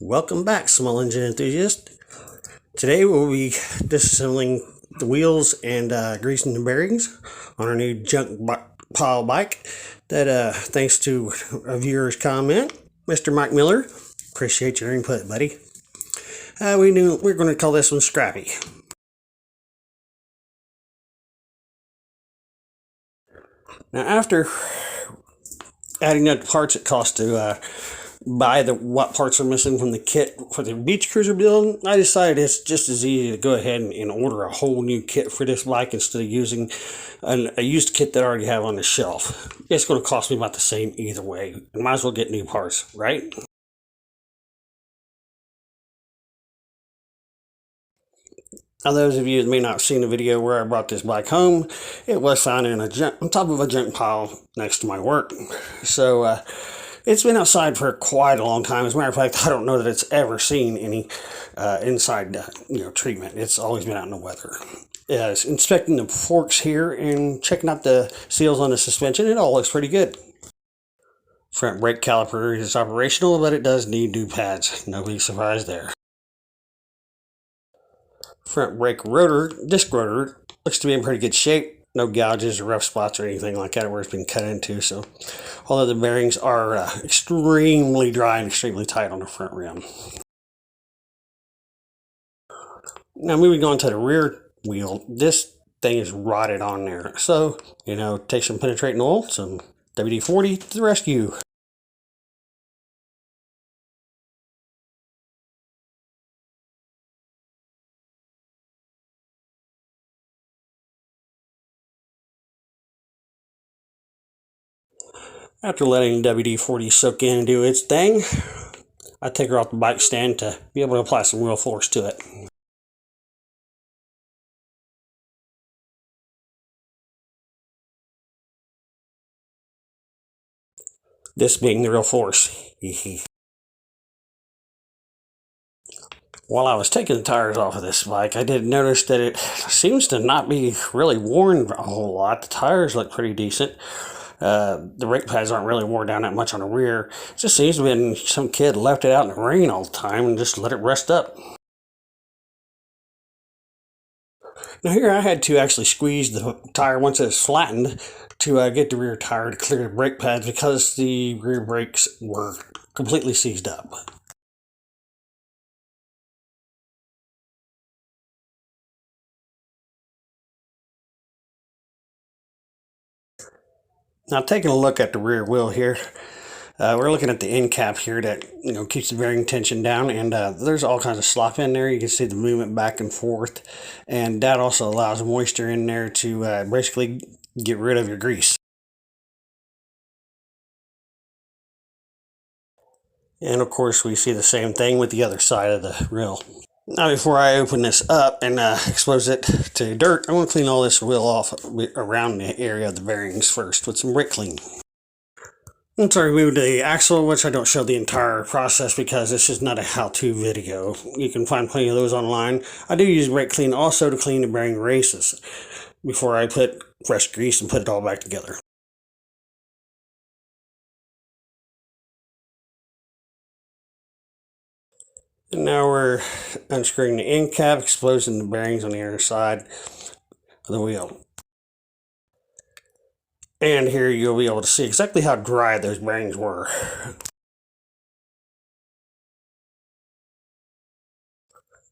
Welcome back, small engine enthusiast. Today we'll be disassembling the wheels and greasing the bearings on our new pile bike that thanks to a viewer's comment, Mr. Mike Miller. Appreciate your input, buddy. We're going to call this one Scrappy. Now, after adding up the parts it costs to buy what parts are missing from the kit for the beach cruiser build, I decided it's just as easy to go ahead and order a whole new kit for this bike instead of using a used kit that I already have on the shelf. It's going to cost me about the same either way. I might as well get new parts, right? Now, those of you that may not have seen the video where I brought this bike home, it was found on top of a junk pile next to my work. So it's been outside for quite a long time. As a matter of fact, I don't know that it's ever seen any inside treatment. It's always been out in the weather. Inspecting the forks here and checking out the seals on the suspension, it all looks pretty good. Front brake caliper is operational, but it does need new pads. No big surprise there. Front brake disc rotor, looks to be in pretty good shape. No gouges or rough spots or anything like that where it's been cut into. So, although the bearings are extremely dry and extremely tight on the front rim. Now, moving on to the rear wheel, this thing is rotted on there. So, take some penetrating oil, some WD-40 to the rescue. After letting WD-40 soak in and do its thing, I take her off the bike stand to be able to apply some real force to it. This being the real force. While I was taking the tires off of this bike, I did notice that it seems to not be really worn a whole lot. The tires look pretty decent. The brake pads aren't really worn down that much on the rear. It just seems to have been some kid left it out in the rain all the time and just let it rust up. Now here I had to actually squeeze the tire once it's flattened to get the rear tire to clear the brake pads because the rear brakes were completely seized up. Now, taking a look at the rear wheel here, we're looking at the end cap here that keeps the bearing tension down, and there's all kinds of slop in there. You can see the movement back and forth, and that also allows moisture in there to basically get rid of your grease. And of course, we see the same thing with the other side of the rail. Now, before I open this up and expose it to dirt, I want to clean all this wheel off around the area of the bearings first with some brake clean. Once I remove the axle, which I don't show the entire process because this is not a how-to video. You can find plenty of those online. I do use brake clean also to clean the bearing races before I put fresh grease and put it all back together. And now we're unscrewing the end cap, exposing the bearings on the inner side of the wheel. And here you'll be able to see exactly how dry those bearings were.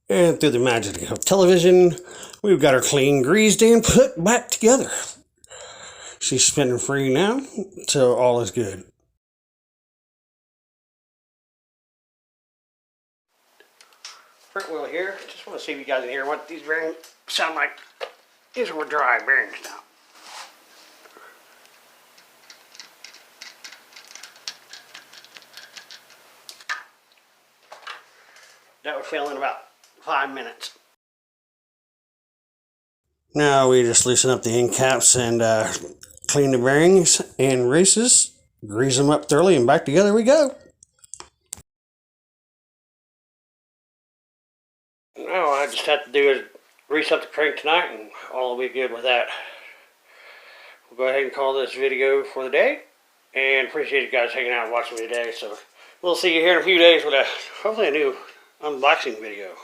And through the magic of television, we've got her clean, greased, and put back together. She's spinning free now, so all is good. Front wheel here. Just want to see if you guys can hear what these bearings sound like. These were dry bearings now. That would fail in about 5 minutes. Now we just loosen up the end caps and clean the bearings and races, grease them up thoroughly, and back together we go. Now all I just have to do is grease up the crank tonight and all will be good with that. We'll go ahead and call this video for the day, and appreciate you guys hanging out and watching me today. So we'll see you here in a few days with hopefully a new unboxing video.